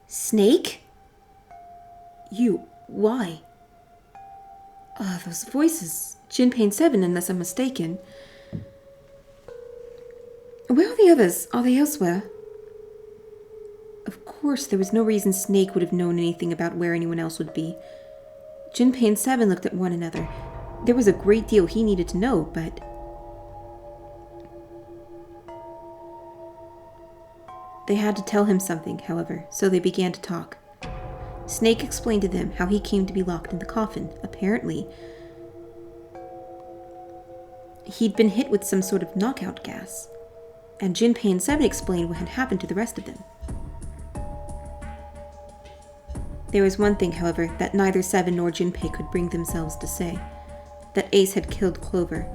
Snake? Why? Those voices. Jinpei 7, unless I'm mistaken. Where are the others? Are they elsewhere? Of course, there was no reason Snake would have known anything about where anyone else would be. Jinpei and 7 looked at one another. There was a great deal he needed to know, but... They had to tell him something, however, so they began to talk. Snake explained to them how he came to be locked in the coffin. Apparently, he'd been hit with some sort of knockout gas. And Jinpei and 7 explained what had happened to the rest of them. There was one thing, however, that neither 7 nor Jinpei could bring themselves to say. That Ace had killed Clover.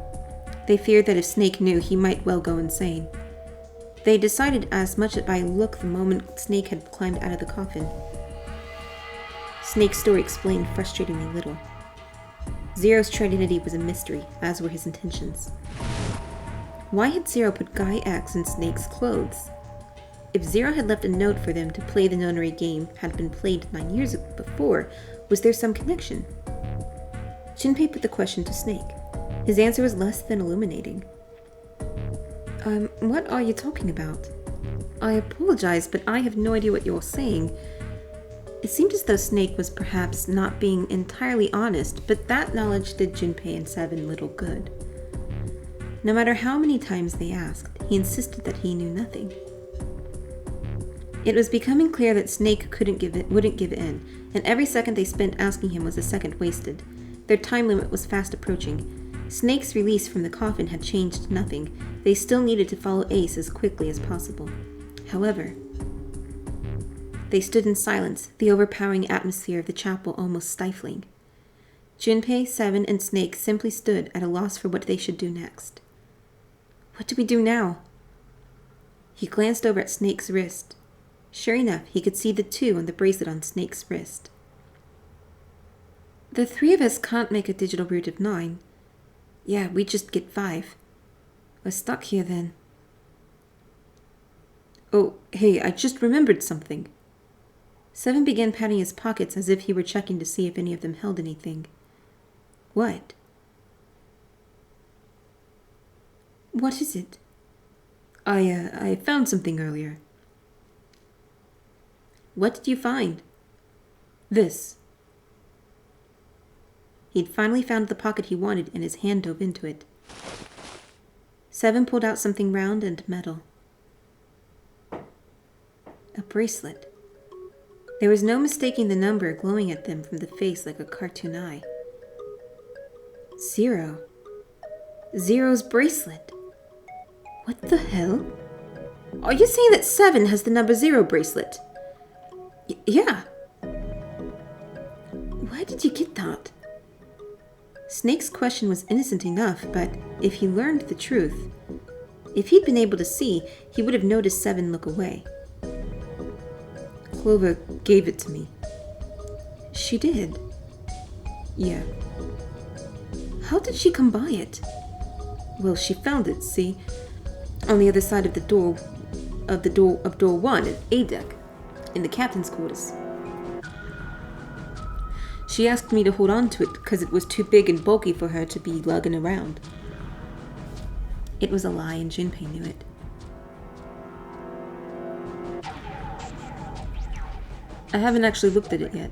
They feared that if Snake knew, he might well go insane. They decided as much by look the moment Snake had climbed out of the coffin. Snake's story explained frustratingly little. Zero's true identity was a mystery, as were his intentions. Why had Zero put Guy X in Snake's clothes? If Zero had left a note for them to play the nunnery game had been played 9 years before, was there some connection? Jinpei put the question to Snake. His answer was less than illuminating. What are you talking about? I apologize, but I have no idea what you're saying. It seemed as though Snake was perhaps not being entirely honest, but that knowledge did Jinpei and 7 little good. No matter how many times they asked, he insisted that he knew nothing. It was becoming clear that Snake wouldn't give in, and every second they spent asking him was a second wasted. Their time limit was fast approaching. Snake's release from the coffin had changed nothing. They still needed to follow Ace as quickly as possible. However, they stood in silence, the overpowering atmosphere of the chapel almost stifling. Jinpei, 7, and Snake simply stood at a loss for what they should do next. What do we do now? He glanced over at Snake's wrist. Sure enough, he could see the 2 on the bracelet on Snake's wrist. The 3 of us can't make a digital root of 9. Yeah, we just get 5. We're stuck here then. Oh, hey, I just remembered something. 7 began patting his pockets as if he were checking to see if any of them held anything. What? What is it? I found something earlier. What did you find? This. He'd finally found the pocket he wanted, and his hand dove into it. 7 pulled out something round and metal. A bracelet. There was no mistaking the number glowing at them from the face like a cartoon eye. 0. Zero's bracelet. What the hell? Are you saying that 7 has the number 0 bracelet? Yeah. Where did you get that? Snake's question was innocent enough, but if he learned the truth, if he'd been able to see, he would have noticed 7 look away. Clover gave it to me. She did? Yeah. How did she come by it? Well, she found it, see? On the other side of the door of door 1 at A deck, in the captain's quarters. She asked me to hold on to it because it was too big and bulky for her to be lugging around. It was a lie, and Jinpei knew it. I haven't actually looked at it yet.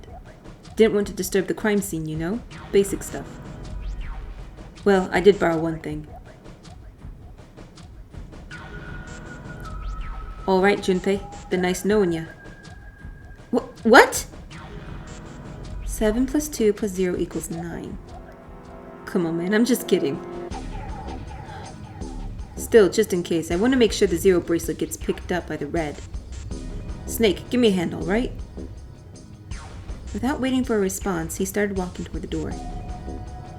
Didn't want to disturb the crime scene, you know? Basic stuff. Well, I did borrow one thing. Alright, Junpei. Been nice knowing ya. What? 7 plus 2 plus 0 equals 9. Come on, man. I'm just kidding. Still, just in case, I want to make sure the 0 bracelet gets picked up by the red. Snake, give me a hand, alright? Without waiting for a response, he started walking toward the door.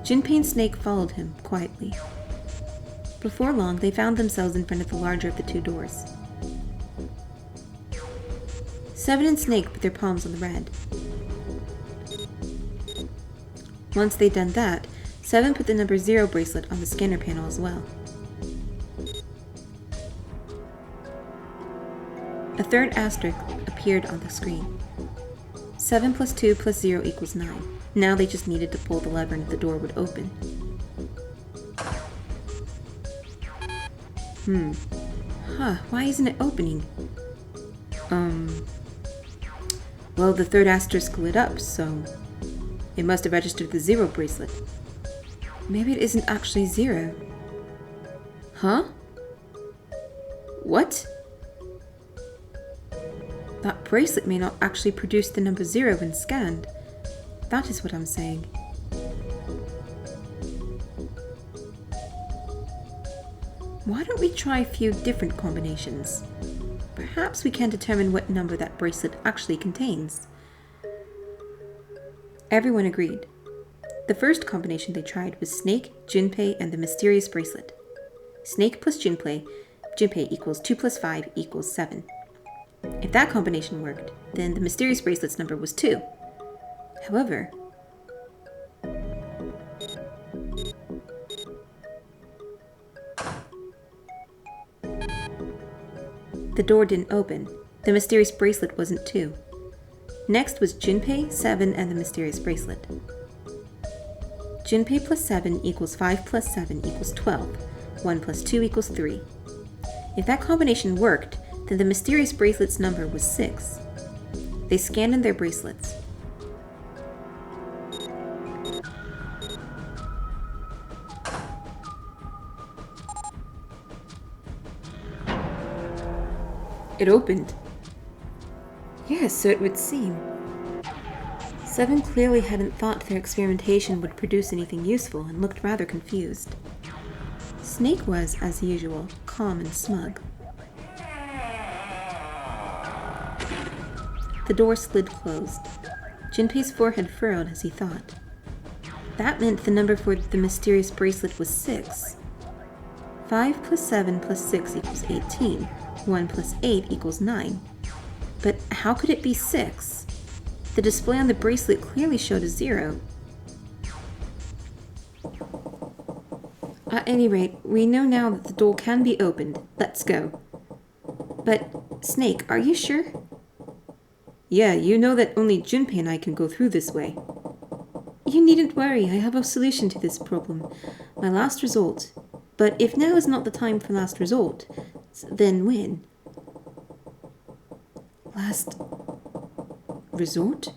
Jinpei and Snake followed him, quietly. Before long, they found themselves in front of the larger of the 2 doors. 7 and Snake put their palms on the red. Once they'd done that, 7 put the number 0 bracelet on the scanner panel as well. A third asterisk appeared on the screen. 7 plus 2 plus 0 equals 9. Now they just needed to pull the lever and the door would open. Why isn't it opening? Well, the third asterisk lit up, so it must have registered the 0 bracelet. Maybe it isn't actually 0. Huh? What? That bracelet may not actually produce the number 0 when scanned. That is what I'm saying. Why don't we try a few different combinations? Perhaps we can determine what number that bracelet actually contains. Everyone agreed. The first combination they tried was Snake, Junpei, and the mysterious bracelet. Snake plus Junpei equals 2 plus 5 equals 7. If that combination worked, then the mysterious bracelet's number was 2. However, the door didn't open. The mysterious bracelet wasn't 2. Next was Junpei, 7, and the mysterious bracelet. Junpei plus 7 equals 5 plus 7 equals 12. 1 plus 2 equals 3. If that combination worked, then the mysterious bracelet's number was 6. They scanned in their bracelets. It opened. Yes, so it would seem. 7 clearly hadn't thought their experimentation would produce anything useful and looked rather confused. Snake was, as usual, calm and smug. The door slid closed. Junpei's forehead furrowed as he thought. That meant the number for the mysterious bracelet was 6. 5 plus 7 plus 6 equals 18. 1 plus 8 equals 9. But how could it be 6? The display on the bracelet clearly showed a 0. At any rate, we know now that the door can be opened. Let's go. But, Snake, are you sure? Yeah, you know that only Junpei and I can go through this way. You needn't worry, I have a solution to this problem. My last resort. But if now is not the time for last resort, then when? Last resort?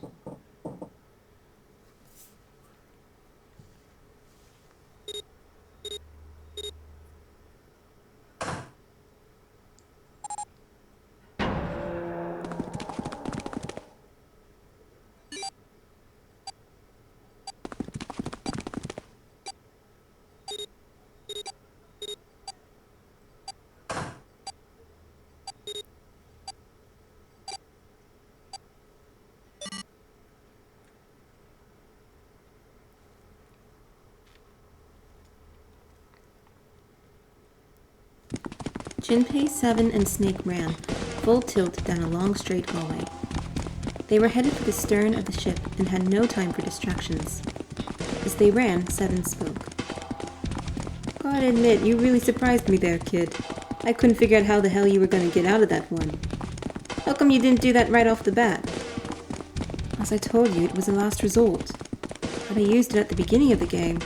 Junpei, 7, and Snake ran, full tilt down a long straight hallway. They were headed for the stern of the ship and had no time for distractions. As they ran, 7 spoke. Gotta admit, you really surprised me there, kid. I couldn't figure out how the hell you were gonna get out of that one. How come you didn't do that right off the bat? As I told you, it was a last resort. Had I used it at the beginning of the game,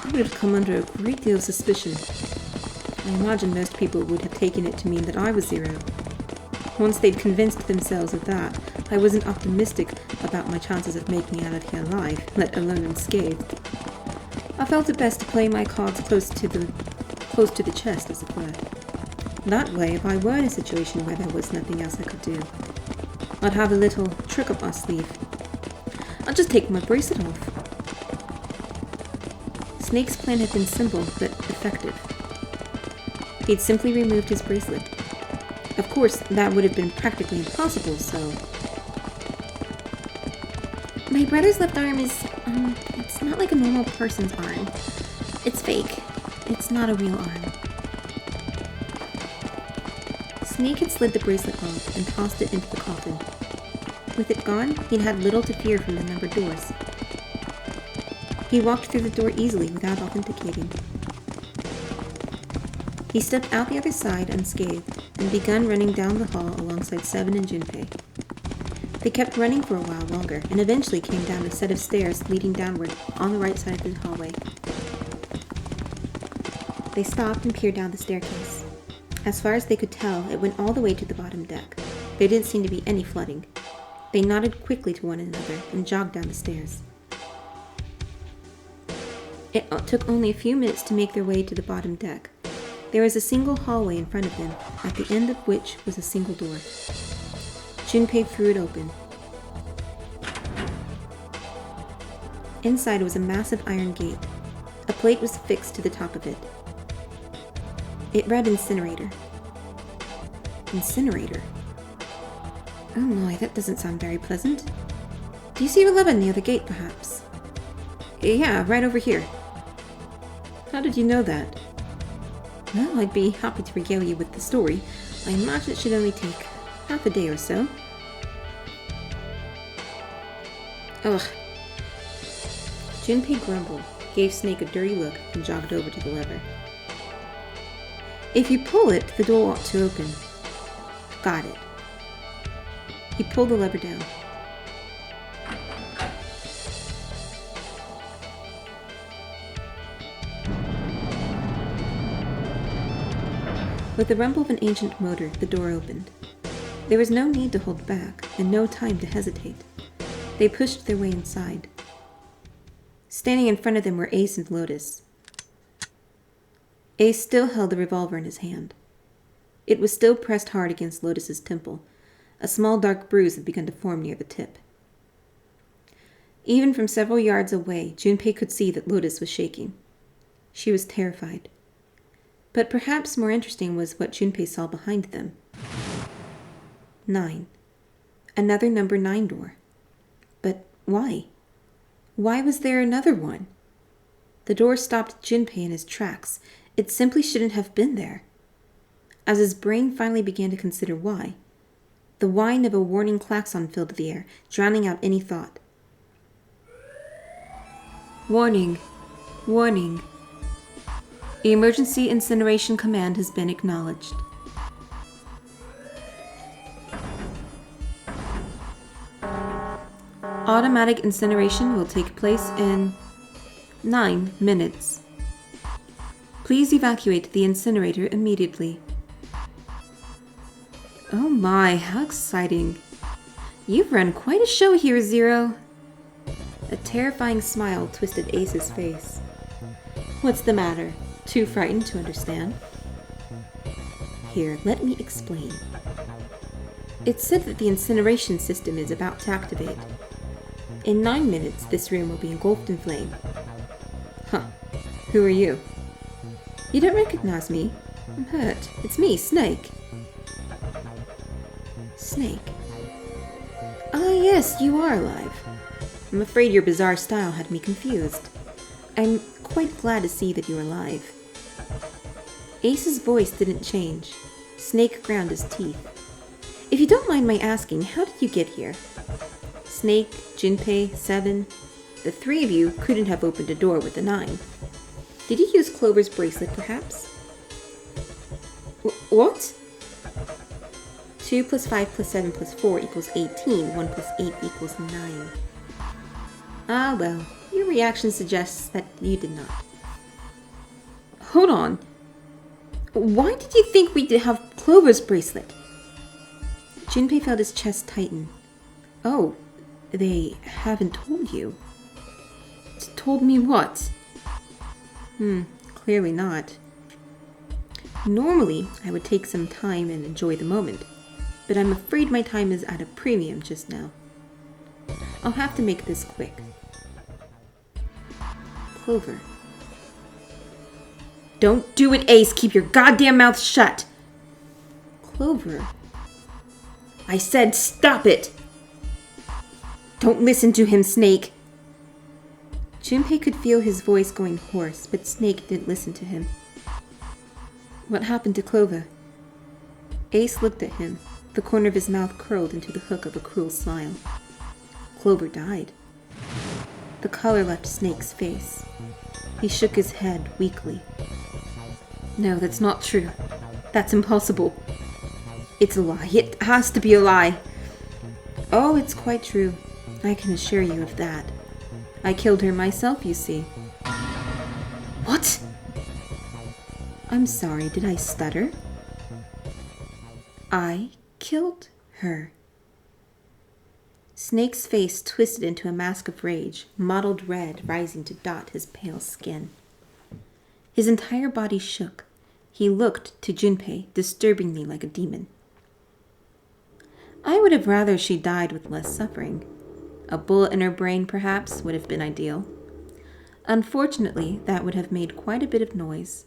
I would have come under a great deal of suspicion. I imagine most people would have taken it to mean that I was 0. Once they'd convinced themselves of that, I wasn't optimistic about my chances of making it out of here alive, let alone unscathed. I felt it best to play my cards close to the chest, as it were. That way, if I were in a situation where there was nothing else I could do, I'd have a little trick up my sleeve. I'll just take my bracelet off. Snake's plan had been simple, but effective. He'd simply removed his bracelet. Of course, that would have been practically impossible, so... My brother's left arm is, it's not like a normal person's arm. It's fake. It's not a real arm. Snake had slid the bracelet off and tossed it into the coffin. With it gone, he'd had little to fear from the numbered doors. He walked through the door easily without authenticating. He stepped out the other side unscathed and began running down the hall alongside Seven and Junpei. They kept running for a while longer and eventually came down a set of stairs leading downward on the right side of the hallway. They stopped and peered down the staircase. As far as they could tell, it went all the way to the bottom deck. There didn't seem to be any flooding. They nodded quickly to one another and jogged down the stairs. It took only a few minutes to make their way to the bottom deck. There was a single hallway in front of them, at the end of which was a single door. Junpei threw it open. Inside was a massive iron gate. A plate was fixed to the top of it. It read incinerator. Incinerator? Oh my, that doesn't sound very pleasant. Do you see 11 near the gate, perhaps? Yeah, right over here. How did you know that? Well, I'd be happy to regale you with the story. I imagine it should only take half a day or so. Ugh. Junpei grumbled, gave Snake a dirty look, and jogged over to the lever. If you pull it, the door ought to open. Got it. He pulled the lever down. With the rumble of an ancient motor, the door opened. There was no need to hold back, and no time to hesitate. They pushed their way inside. Standing in front of them were Ace and Lotus. Ace still held the revolver in his hand. It was still pressed hard against Lotus's temple. A small dark bruise had begun to form near the tip. Even from several yards away, Junpei could see that Lotus was shaking. She was terrified. But perhaps more interesting was what Junpei saw behind them. 9. Another number 9 door. But why? Why was there another one? The door stopped Junpei in his tracks. It simply shouldn't have been there. As his brain finally began to consider why, the whine of a warning klaxon filled the air, drowning out any thought. Warning. Warning. Emergency incineration command has been acknowledged. Automatic incineration will take place in 9 minutes. Please evacuate the incinerator immediately. Oh my, how exciting. You've run quite a show here, Zero. A terrifying smile twisted Ace's face. What's the matter? Too frightened to understand? Here, let me explain. It's said that the incineration system is about to activate. In 9 minutes, this room will be engulfed in flame. Huh. Who are you? You don't recognize me? I'm hurt. It's me, Snake. Snake? Ah, yes, you are alive. I'm afraid your bizarre style had me confused. I'm quite glad to see that you're alive. Ace's voice didn't change. Snake ground his teeth. If you don't mind my asking, how did you get here? Snake, Junpei, Seven, the 3 of you couldn't have opened a door with a 9. Did you use Clover's bracelet, perhaps? What? 2 plus 5 plus 7 plus 4 equals 18. 1 plus 8 equals 9. Ah, well, your reaction suggests that you did not. Hold on. Why did you think we did have Clover's bracelet? Junpei felt his chest tighten. Oh, they haven't told you. Told me what? Clearly not. Normally, I would take some time and enjoy the moment, but I'm afraid my time is at a premium just now. I'll have to make this quick. Clover. Don't do it, Ace! Keep your goddamn mouth shut! Clover. I said stop it! Don't listen to him, Snake! Junpei could feel his voice going hoarse, but Snake didn't listen to him. What happened to Clover? Ace looked at him. The corner of his mouth curled into the hook of a cruel smile. Clover died. The color left Snake's face. He shook his head weakly. No, that's not true. That's impossible. It's a lie. It has to be a lie. Oh, it's quite true. I can assure you of that. I killed her myself, you see. What? I'm sorry, did I stutter? I killed her. Snake's face twisted into a mask of rage, mottled red rising to dot his pale skin. His entire body shook. He looked to Junpei disturbingly like a demon. I would have rather she died with less suffering. A bullet in her brain, perhaps, would have been ideal. Unfortunately, that would have made quite a bit of noise.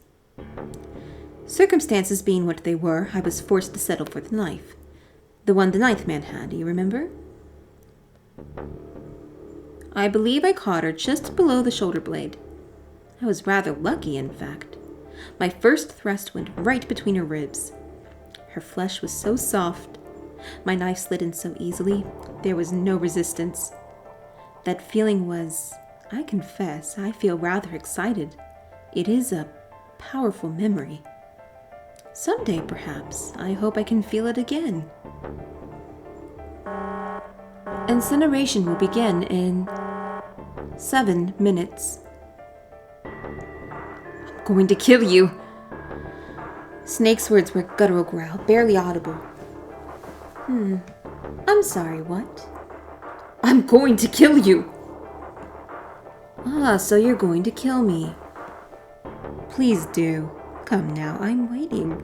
Circumstances being what they were, I was forced to settle for the knife. The one the ninth man had, do you remember? I believe I caught her just below the shoulder blade. I was rather lucky, in fact. My first thrust went right between her ribs. Her flesh was so soft. My knife slid in so easily, there was no resistance. That feeling was, I confess, I feel rather excited. It is a powerful memory. Someday, perhaps, I hope I can feel it again. Incineration will begin in 7 minutes. I'm going to kill you. Snake's words were a guttural growl, barely audible. I'm sorry, what? I'm going to kill you. Ah, so you're going to kill me. Please do. Come now, I'm waiting.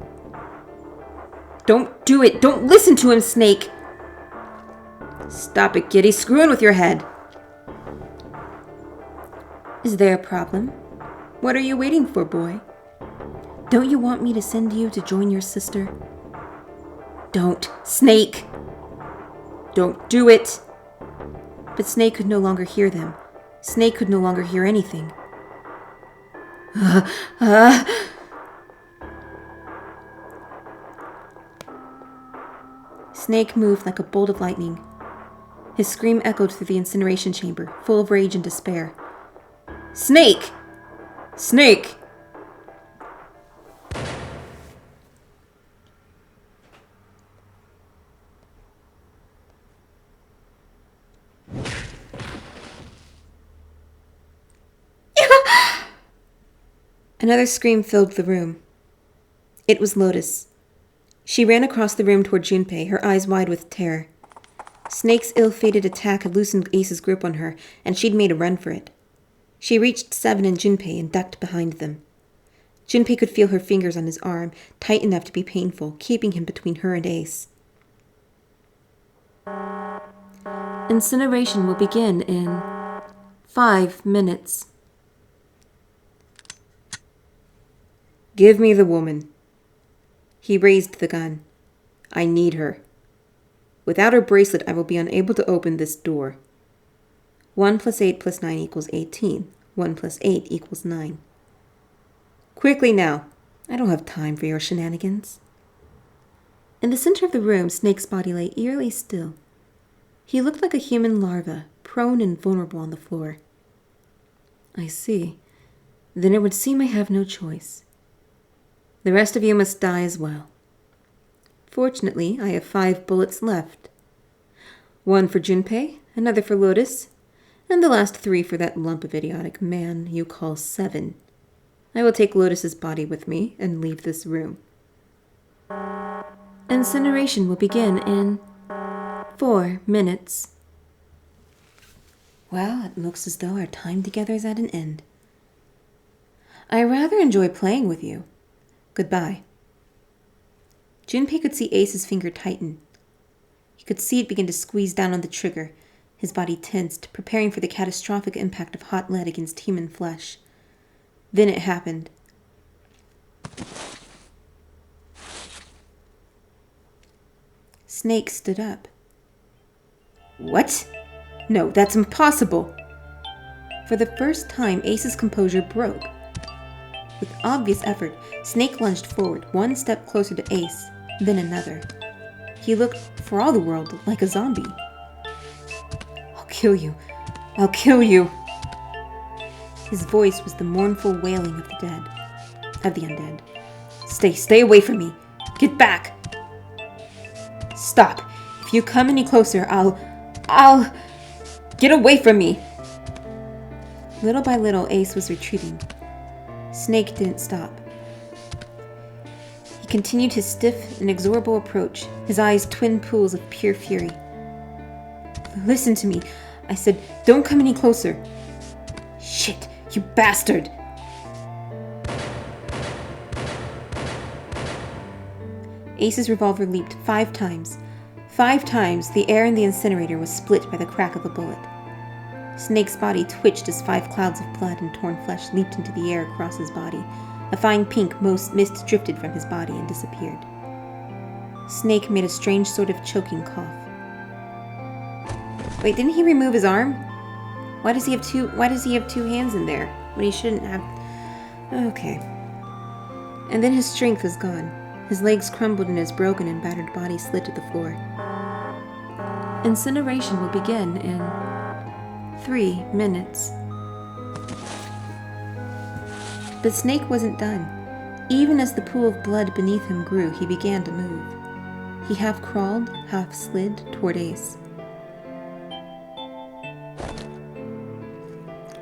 Don't do it! Don't listen to him, Snake! Stop it, Giddy. Screwing with your head. Is there a problem? What are you waiting for, boy? Don't you want me to send you to join your sister? Don't, Snake! Don't do it! But Snake could no longer hear them. Snake could no longer hear anything. Snake moved like a bolt of lightning. His scream echoed through the incineration chamber, full of rage and despair. Snake! Snake! Another scream filled the room. It was Lotus. She ran across the room toward Junpei, her eyes wide with terror. Snake's ill-fated attack had loosened Ace's grip on her, and she'd made a run for it. She reached Seven and Junpei and ducked behind them. Junpei could feel her fingers on his arm, tight enough to be painful, keeping him between her and Ace. Incineration will begin in 5 minutes. Give me the woman. He raised the gun. I need her. Without her bracelet, I will be unable to open this door. 1 + 8 + 9 = 18. 1 + 8 = 9. Quickly now. I don't have time for your shenanigans. In the center of the room, Snake's body lay eerily still. He looked like a human larva, prone and vulnerable on the floor. I see. Then it would seem I have no choice. The rest of you must die as well. Fortunately, I have 5 bullets left. 1 for Junpei, another for Lotus, and the last 3 for that lump of idiotic man you call Seven. I will take Lotus's body with me and leave this room. Incineration will begin in 4 minutes. Well, it looks as though our time together is at an end. I rather enjoy playing with you. Goodbye. Junpei could see Ace's finger tighten. He could see it begin to squeeze down on the trigger. His body tensed, preparing for the catastrophic impact of hot lead against human flesh. Then it happened. Snake stood up. What? No, that's impossible. For the first time, Ace's composure broke. With obvious effort, Snake lunged forward, 1 step closer to Ace, then another. He looked, for all the world, like a zombie. I'll kill you. I'll kill you. His voice was the mournful wailing of the undead. Stay away from me. Get back. Stop. If you come any closer, I'll... Get away from me. Little by little, Ace was retreating. Snake didn't stop. He continued his stiff, inexorable approach, his eyes twin pools of pure fury. Listen to me. I said, don't come any closer. Shit, you bastard. Ace's revolver leaped 5 times. 5 times, the air in the incinerator was split by the crack of a bullet. Snake's body twitched as 5 clouds of blood and torn flesh leaped into the air across his body. A fine pink mist drifted from his body and disappeared. Snake made a strange sort of choking cough. Wait, didn't he remove his arm? Why does he have two hands in there when he shouldn't have? Okay. And then his strength was gone. His legs crumbled and his broken and battered body slid to the floor. Incineration will begin in 3 minutes. But Snake wasn't done. Even as the pool of blood beneath him grew, he began to move. He half crawled, half slid toward Ace.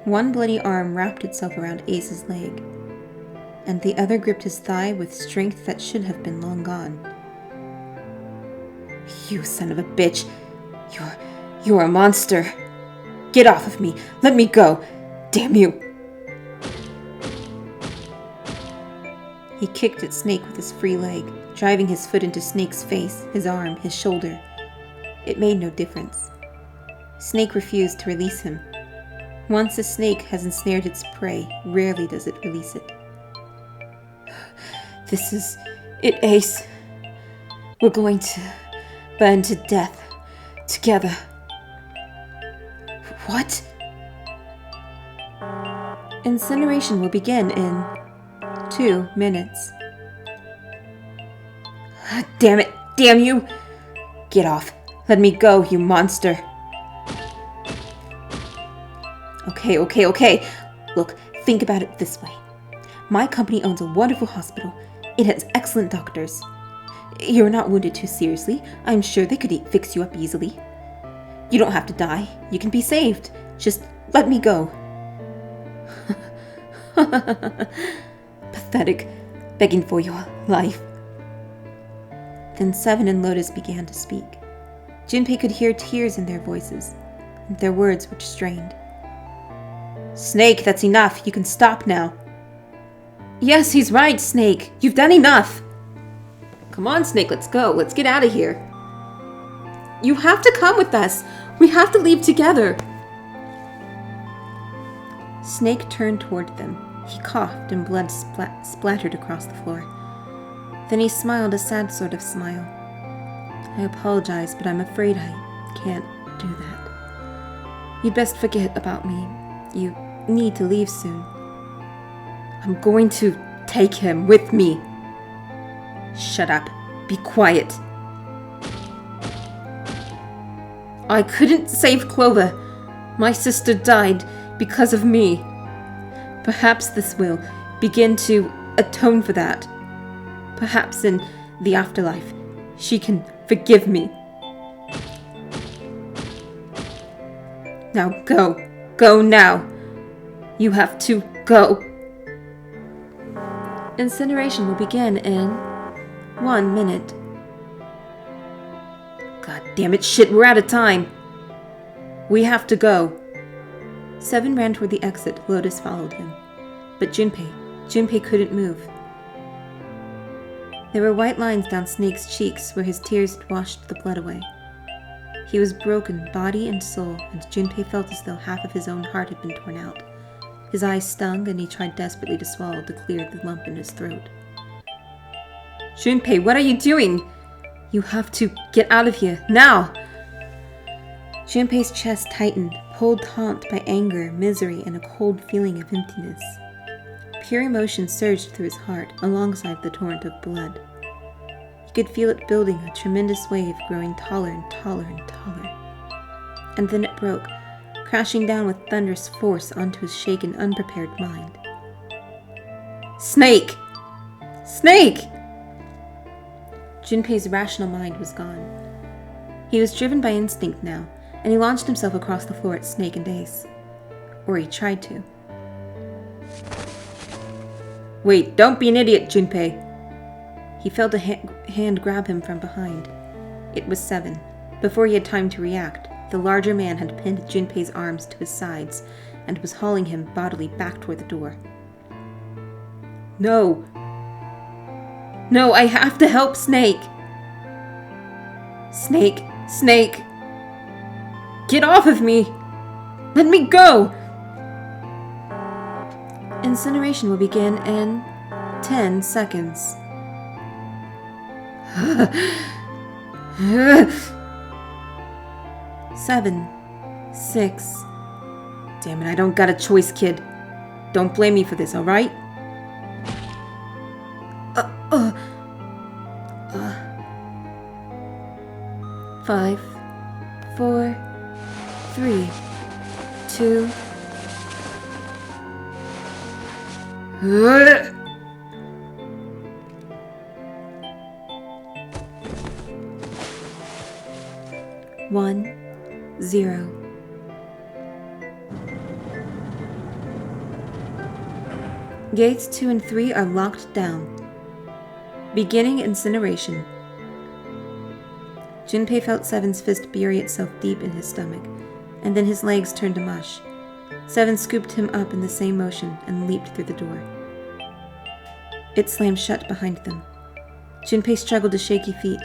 One bloody arm wrapped itself around Ace's leg, and the other gripped his thigh with strength that should have been long gone. You son of a bitch! You're a monster! Get off of me! Let me go! Damn you! He kicked at Snake with his free leg, driving his foot into Snake's face, his arm, his shoulder. It made no difference. Snake refused to release him. Once a snake has ensnared its prey, rarely does it release it. This is it, Ace. We're going to burn to death together. What? Incineration will begin in 2 minutes. Damn it! Damn you! Get off! Let me go, you monster! Okay. Look, think about it this way. My company owns a wonderful hospital. It has excellent doctors. You're not wounded too seriously. I'm sure they could fix you up easily. You don't have to die. You can be saved. Just let me go. Pathetic, begging for your life. Then Seven and Lotus began to speak. Junpei could hear tears in their voices, and their words were strained. Snake, that's enough. You can stop now. Yes, he's right, Snake. You've done enough. Come on, Snake, let's go. Let's get out of here. You have to come with us. We have to leave together. Snake turned toward them. He coughed and blood splattered across the floor. Then he smiled a sad sort of smile. I apologize, but I'm afraid I can't do that. You'd best forget about me. You need to leave soon. I'm going to take him with me. Shut up. Be quiet. I couldn't save Clover. My sister died because of me. Perhaps this will begin to atone for that. Perhaps in the afterlife, she can forgive me. Now go. Go now. You have to go. Incineration will begin in 1 minute. God damn it, shit, we're out of time. We have to go. Seven ran toward the exit. Lotus followed him. But Junpei couldn't move. There were white lines down Snake's cheeks where his tears had washed the blood away. He was broken, body and soul, and Junpei felt as though half of his own heart had been torn out. His eyes stung, and he tried desperately to swallow to clear the lump in his throat. Junpei, what are you doing? You have to get out of here, now! Junpei's chest tightened, pulled taut by anger, misery, and a cold feeling of emptiness. Pure emotion surged through his heart, alongside the torrent of blood. He could feel it building, a tremendous wave growing taller and taller and taller. And then it broke, crashing down with thunderous force onto his shaken, unprepared mind. Snake! Snake! Junpei's rational mind was gone. He was driven by instinct now, and he launched himself across the floor at Snake and Ace. Or he tried to. Wait, don't be an idiot, Junpei! He felt a hand grab him from behind. It was Seven. Before he had time to react, the larger man had pinned Junpei's arms to his sides and was hauling him bodily back toward the door. No! No, I have to help Snake! Snake! Snake! Get off of me! Let me go! Incineration will begin in 10 seconds. 7, 6. Damn it, I don't got a choice, kid. Don't blame me for this, alright? 5, 4, 3, 2. One, 0. Gates 2 and 3 are locked down. Beginning incineration. Junpei felt Seven's fist bury itself deep in his stomach, and then his legs turned to mush. Seven scooped him up in the same motion and leaped through the door. It slammed shut behind them. Junpei struggled to shaky feet.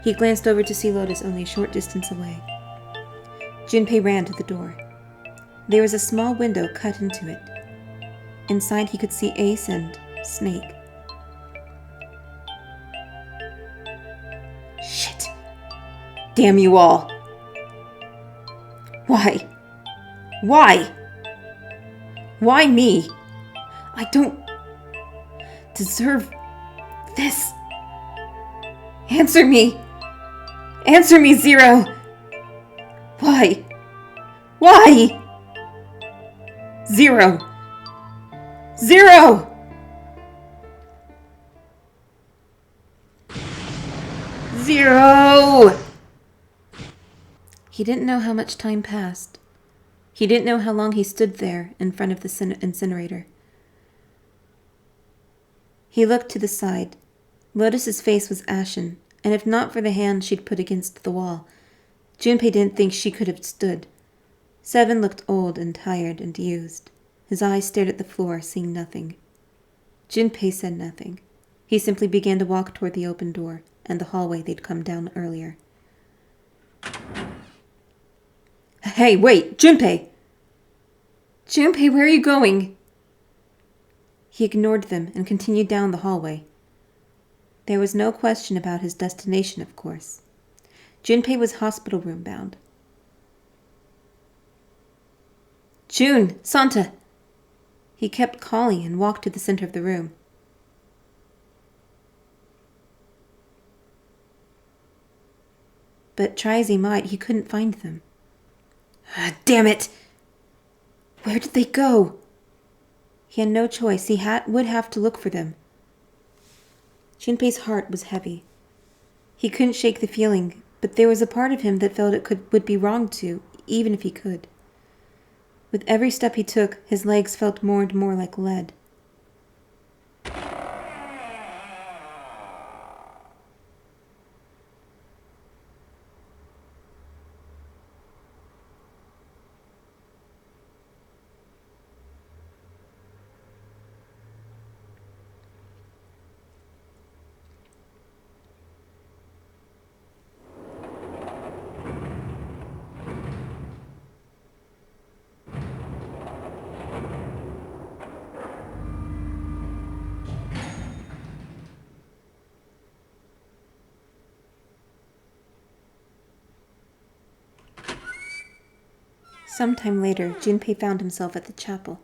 He glanced over to see Lotus only a short distance away. Junpei ran to the door. There was a small window cut into it. Inside he could see Ace and Snake. Shit! Damn you all! Why? Why? Why me? I don't deserve this. Answer me! Answer me, Zero! Why? Why? Zero! Zero! Zero! He didn't know how much time passed. He didn't know how long he stood there in front of the incinerator. He looked to the side. Lotus's face was ashen, and if not for the hand she'd put against the wall, Junpei didn't think she could have stood. Seven looked old and tired and used. His eyes stared at the floor, seeing nothing. Junpei said nothing. He simply began to walk toward the open door and the hallway they'd come down earlier. Hey, wait! Junpei! Junpei, where are you going? He ignored them and continued down the hallway. There was no question about his destination, of course. Junpei was hospital room bound. June! Santa! He kept calling and walked to the center of the room. But try as he might, he couldn't find them. Damn it! Where did they go? He had no choice. He would have to look for them. Junpei's heart was heavy. He couldn't shake the feeling, but there was a part of him that felt it would be wrong to, even if he could. With every step he took, his legs felt more and more like lead. Sometime later, Junpei found himself at the chapel.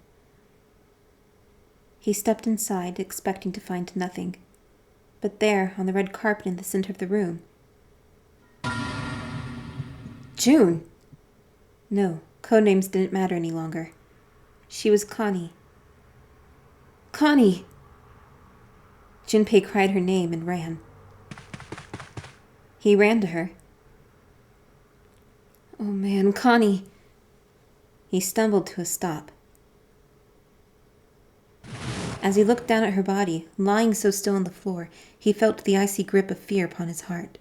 He stepped inside, expecting to find nothing. But there, on the red carpet in the center of the room... June! No, codenames didn't matter any longer. She was Connie. Connie! Junpei cried her name and ran. He ran to her. Oh man, Connie! He stumbled to a stop. As he looked down at her body, lying so still on the floor, he felt the icy grip of fear upon his heart.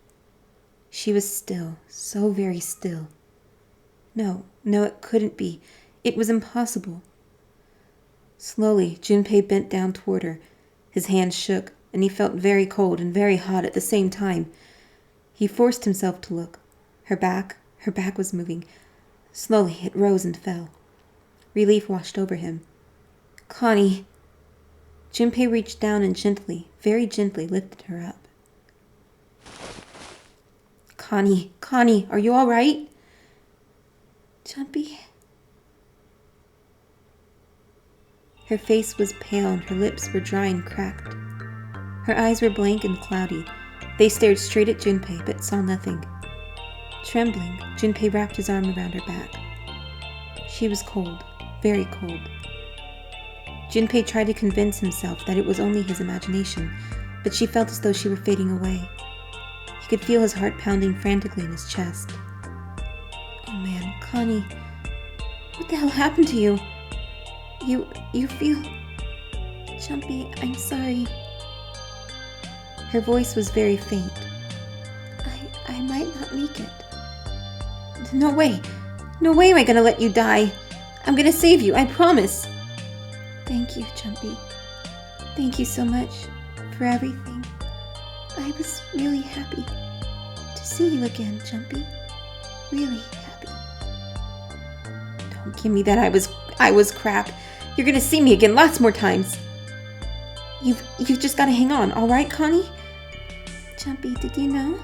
She was still, so very still. No, it couldn't be. It was impossible. Slowly, Junpei bent down toward her. His hands shook, and he felt very cold and very hot at the same time. He forced himself to look. Her back was moving. Slowly, it rose and fell. Relief washed over him. Connie! Junpei reached down and gently, very gently, lifted her up. Connie, are you all right? Junpei? Her face was pale and her lips were dry and cracked. Her eyes were blank and cloudy. They stared straight at Junpei, but saw nothing. Trembling, Junpei wrapped his arm around her back. She was cold, very cold. Junpei tried to convince himself that it was only his imagination, but she felt as though she were fading away. He could feel his heart pounding frantically in his chest. Oh man, Connie, what the hell happened to you? You feel... Junpei, I'm sorry. Her voice was very faint. I might not make it. No way am I gonna let you die. I'm gonna save you, I promise. Thank you, Junpei. Thank you so much for everything. I was really happy to see you again, Junpei. Really happy. Don't give me that I was crap. You're gonna see me again lots more times. You've just gotta hang on, alright, Connie? Junpei, did you know?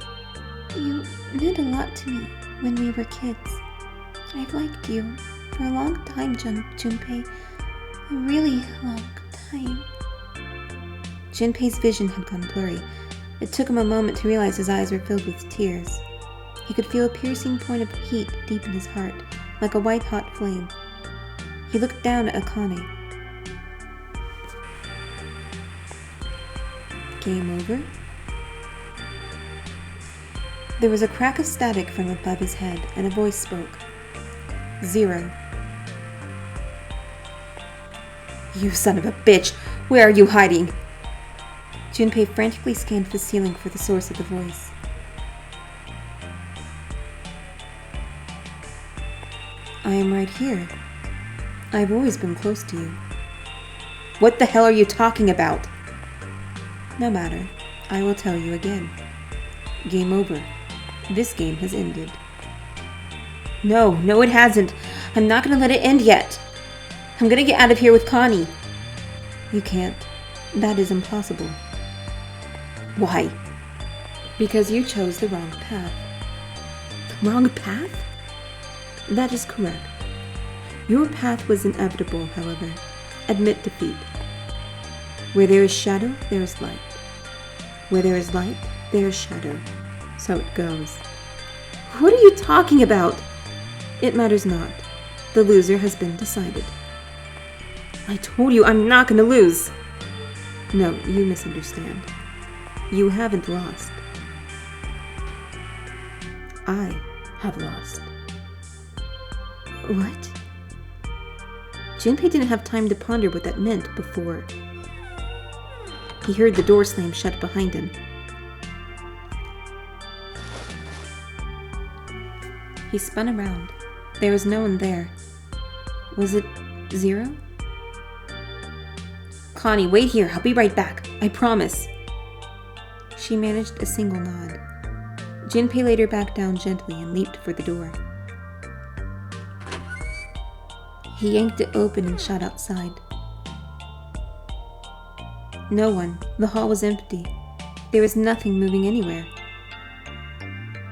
You meant a lot to me when we were kids. I've liked you for a long time, Junpei. A really long time. Junpei's vision had gone blurry. It took him a moment to realize his eyes were filled with tears. He could feel a piercing point of heat deep in his heart, like a white-hot flame. He looked down at Akane. Game over? There was a crack of static from above his head, and a voice spoke. 0. You son of a bitch! Where are you hiding? Junpei frantically scanned the ceiling for the source of the voice. I am right here. I've always been close to you. What the hell are you talking about? No matter. I will tell you again. Game over. This game has ended. No, it hasn't. I'm not gonna let it end yet. I'm gonna get out of here with Connie. You can't. That is impossible. Why? Because you chose the wrong path. The wrong path? That is correct. Your path was inevitable, however. Admit defeat. Where there is shadow, there is light. Where there is light, there is shadow. So it goes. What are you talking about? It matters not. The loser has been decided. I told you I'm not going to lose. No, you misunderstand. You haven't lost. I have lost. What? Junpei didn't have time to ponder what that meant before he heard the door slam shut behind him. He spun around. There was no one there. Was it 0? Connie, wait here. I'll be right back. I promise. She managed a single nod. Junpei laid her back down gently and leaped for the door. He yanked it open and shot outside. No one. The hall was empty. There was nothing moving anywhere.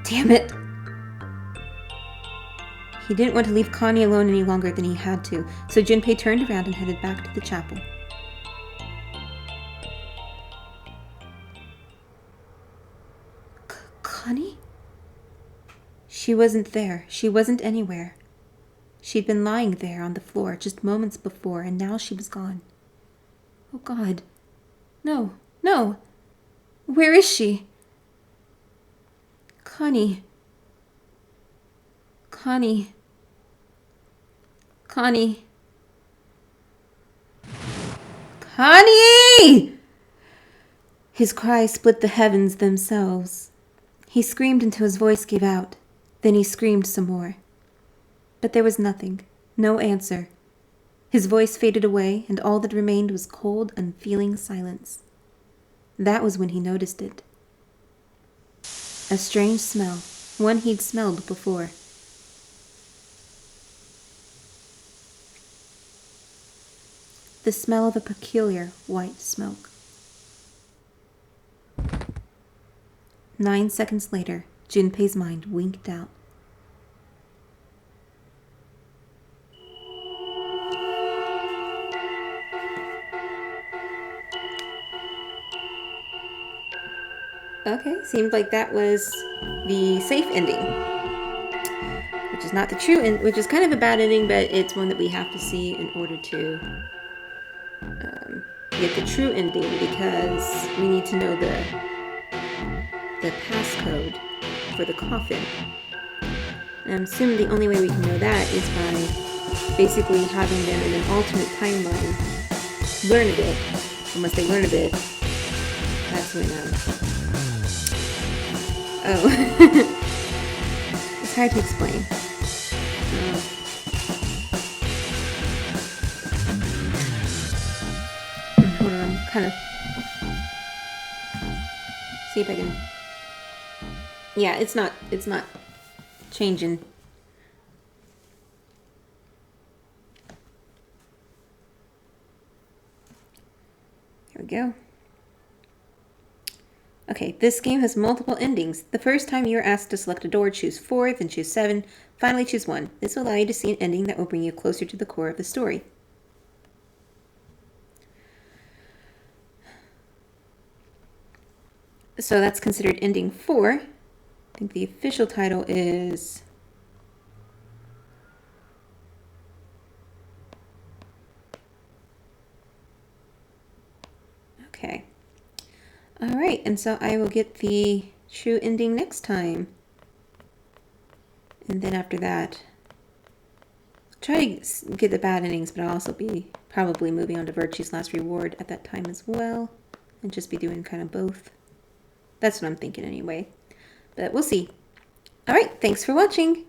Damn it! He didn't want to leave Connie alone any longer than he had to, so Junpei turned around and headed back to the chapel. Connie? She wasn't there. She wasn't anywhere. She'd been lying there on the floor just moments before, and now she was gone. Oh God. No. Where is she? Connie. Connie. Connie. Connie! His cry split the heavens themselves. He screamed until his voice gave out. Then he screamed some more. But there was nothing. No answer. His voice faded away, and all that remained was cold, unfeeling silence. That was when he noticed it. A strange smell, one he'd smelled before. The smell of a peculiar white smoke. 9 seconds later, Junpei's mind winked out. Okay, seemed like that was the safe ending. Which is not the true end, which is kind of a bad ending, but it's one that we have to see in order to get the true ending, because we need to know the passcode for the coffin. And I'm assuming the only way we can know that is by basically having them in an alternate timeline learn a bit. And once they learn a bit, that's when it's hard to explain. Hold on, I'm kind of see if I can. Yeah, it's not changing. Here we go. Okay, this game has multiple endings. The first time you are asked to select a door, choose 4, then choose 7, finally choose 1. This will allow you to see an ending that will bring you closer to the core of the story. So that's considered ending 4. I think the official title is... Okay. Alright, and so I will get the true ending next time. And then after that, try to get the bad endings, but I'll also be probably moving on to Virtue's Last Reward at that time as well. And just be doing kind of both. That's what I'm thinking anyway. But we'll see. Alright, thanks for watching!